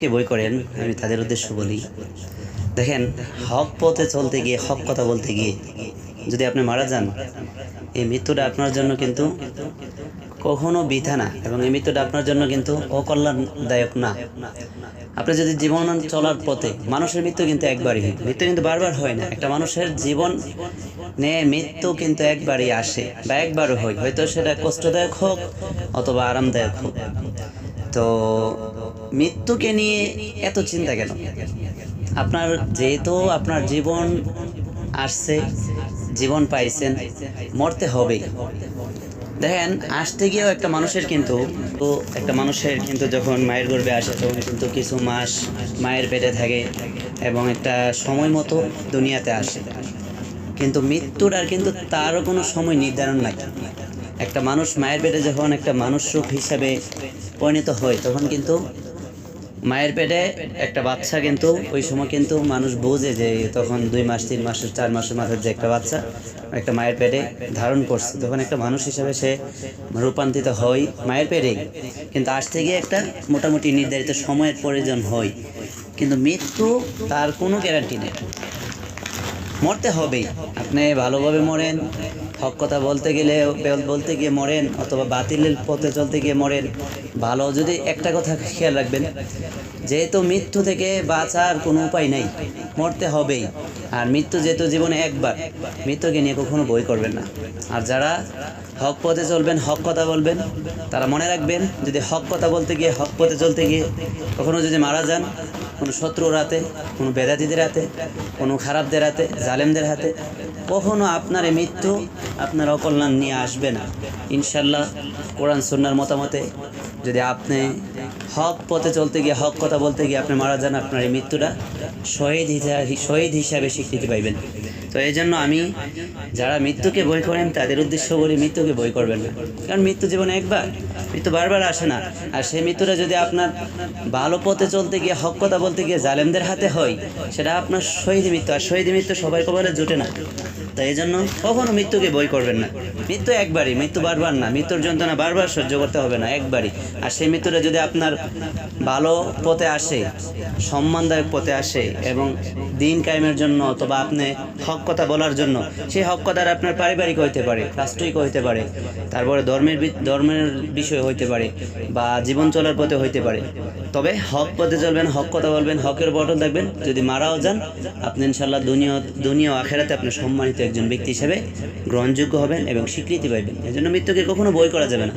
কে বই করেন আমি তাদের উদ্দেশ্য বলি। দেখেন, হক পথে চলতে গিয়ে, হক কথা বলতে গিয়ে যদি আপনি মারা যান, এই মৃত্যুটা আপনার জন্য কিন্তু কখনো বৃথা না, এবং এই মৃত্যুটা আপনার জন্য কিন্তু অকল্যাণদায়ক না। আপনি যদি জীবন চলার পথে, মানুষের মৃত্যু কিন্তু একবারই হয়, মৃত্যু কিন্তু বারবার হয় না। একটা মানুষের জীবন নিয়ে মৃত্যু কিন্তু একবারই আসে বা একবারও হয়, হয়তো সেটা কষ্টদায়ক হোক অথবা আরামদায়ক হোক। তো মৃত্যুকে নিয়ে এত চিন্তা কেন? আপনার যেহেতু আপনার জীবন আসছে, জীবন পাইছেন, মরতে হবেই। দেখেন, আসতে গিয়েও একটা মানুষের কিন্তু যখন মায়ের গর্ভে আসে তখন কিন্তু কিছু মাস মায়ের পেটে থাকে এবং একটা সময় মতো দুনিয়াতে আসে। কিন্তু মৃত্যুর কিন্তু তারও কোনো সময় নির্ধারণ নাই। একটা মানুষ মায়ের পেটে যখন একটা মানুষ রূপ হিসাবে পরিণত হয়, তখন কিন্তু মায়ের পেটে একটা বাচ্চা, কিন্তু ওই সময় কিন্তু মানুষ বোঝে যে তখন 2 মাস 3 মাস 4 মাসের মাথায় যে একটা বাচ্চা একটা মায়ের পেটে ধারণ করছে, তখন একটা মানুষ হিসাবে সে রূপান্তরিত হয় মায়ের পেটেই। কিন্তু আসতে গিয়ে একটা মোটামুটি নির্ধারিত সময়ের প্রয়োজন হয়। কিন্তু মৃত্যু তার কোনো গ্যারান্টি নেই, মরতে হবেই। আপনি ভালোভাবে মরেন, হক কথা বলতে গিয়ে মরেন, অথবা বাতিলের পথে চলতে গিয়ে মরেন। ভালো, যদি একটা কথা খেয়াল রাখবেন, যেহেতু মৃত্যু থেকে বাঁচার কোনো উপায় নাই, মরতে হবেই। আর মৃত্যু যেহেতু জীবনে একবার, মৃত্যুকে নিয়ে কখনো বই করবেন না। আর যারা হক পথে চলবেন, হক কথা বলবেন, তারা মনে রাখবেন, যদি হক কথা বলতে গিয়ে, হক পথে চলতে গিয়ে কখনো যদি মারা যান কোনো শত্রুর হাতে, কোনো বেদাতিদের হাতে, কোনো খারাপদের হাতে, জালেমদের হাতে, কখনো আপনার এই মৃত্যু আপনার অকল্যাণ নিয়ে আসবে না ইনশাল্লাহ। কোরআন সুন্নাহর মতামতে যদি আপনি হক পথে চলতে গিয়ে, হক কথা বলতে গিয়ে আপনি মারা যান, আপনার এই মৃত্যুটা শহীদ হিসাবে স্বীকৃতি পাইবেন। তো এই জন্য আমি যারা মৃত্যুকে বই করেন তাদের উদ্দেশ্য বলি, মৃত্যুকে বই করবেন না। কারণ মৃত্যু জীবনে একবার, মৃত্যু বারবার আসে না। আর সেই মৃত্যুটা যদি আপনার ভালো পথে চলতে গিয়ে, হক কথা বলতে গিয়ে জালেমদের হাতে হয়, সেটা আপনার শহীদ মৃত্যু। আর শহীদ মৃত্যু সবাই কবলে জুটে না। তাই এই জন্য কখনো মৃত্যুকে বই করবেন না। মৃত্যু একবারই, মৃত্যু বারবার না। মৃত্যুর যন্ত্রণা বারবার সহ্য করতে হবে না, একবারই। আর সেই মৃত্যুটা যদি আপনার ভালো পথে আসে, সম্মানদায়ক পথে আসে, এবং দিন কায়েমের জন্য, অথবা আপনি হক কথা বলার জন্য, সেই হক কথাটা আপনার পারিবারিক হইতে পারে, রাষ্ট্রিক হইতে পারে, তারপরে ধর্মের বিষয় হইতে পারে, বা জীবন চলার পথে হইতে পারে। তবে হক পথে চলবেন, হক কথা বলবেন, হকের বটন থাকবেন। যদি মারাও যান, আপনি ইনশাল্লাহ দুনিয়া ও আখেরাতে আপনি সম্মানিত একজন ব্যক্তি হিসেবে গ্রহণযোগ্য হবেন এবং স্বীকৃতি পাইবেন। এই জন্য মৃত্যুকে কখনো বই করা যাবে না।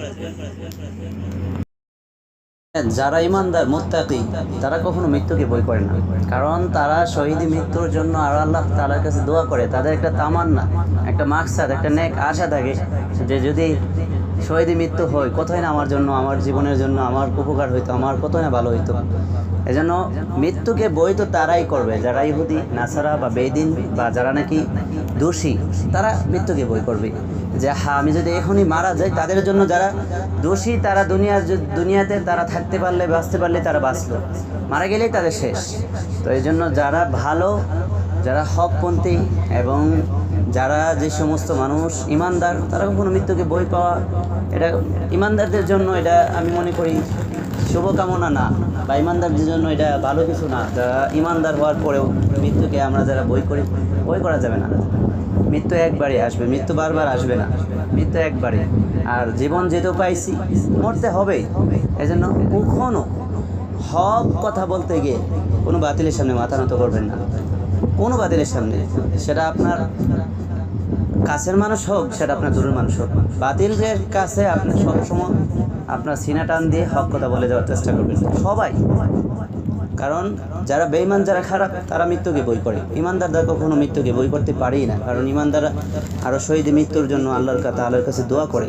যারা ইমানদার, মুত্তাকি, তারা কখনো মৃত্যুকে বই করে না। কারণ তারা শহীদি মৃত্যুর জন্য আর আল্লাহ তাআলার কাছে দোয়া করে। তাদের একটা তামান্না, একটা মাকসাদ, একটা নেক আশা থাকে যে যদি শহীদি মৃত্যু হয়, কতই না আমার জন্য, আমার জীবনের জন্য আমার উপকার হইতো, আমার কতই না ভালো হইতো। এজন্য মৃত্যুকে বই তো তারাই করবে যারা ইহুদি, নাসারা বা বেদিন, বা যারা নাকি দোষী, তারা মৃত্যুকে বই করবে। যে হ্যাঁ, আমি যদি এখনই মারা যাই, তাদের জন্য যারা দোষী, তারা দুনিয়াতে তারা থাকতে পারলে, বাঁচতে পারলে তারা বাঁচলো, মারা গেলেই তাদের শেষ। তো এই জন্য যারা ভালো, যারা হকপন্থী, এবং যারা যে সমস্ত মানুষ ইমানদার, তারা কখনো মৃত্যুকে বই পাওয়া, এটা ইমানদারদের জন্য এটা আমি মনে করি শুভকামনা না, বা ইমানদারদের জন্য এটা ভালো কিছু না। যারা ইমানদার হওয়ার পরেও মৃত্যুকে আমরা যারা বই করা যাবে না। মৃত্যু একবারই আসবে, মৃত্যু বারবার আসবে না, মৃত্যু একবারই। আর জীবন যেহেতু পাইছি, মরতে হবেই। এই জন্য কখনো হক কথা বলতে গিয়ে কোনো বাতিলের সামনে মাথা নত করবেন না। কোনো বাতিলের সামনে, সেটা আপনার কাছের মানুষ হোক, সেটা আপনার দূরের মানুষ হোক, বাতিলের কাছে আপনি সবসময় আপনার সিনা টান দিয়ে হক কথা বলে যাওয়ার চেষ্টা করবেন সবাই। কারণ যারা বেঈমান, যারা খারাপ, তারা মৃত্যুকে বই করে। ইমানদাররা কখনো মৃত্যুকে বই করতে পারেই না, কারণ ইমানদাররা আরও শহীদ মৃত্যুর জন্য আল্লাহর কাছে দোয়া করে।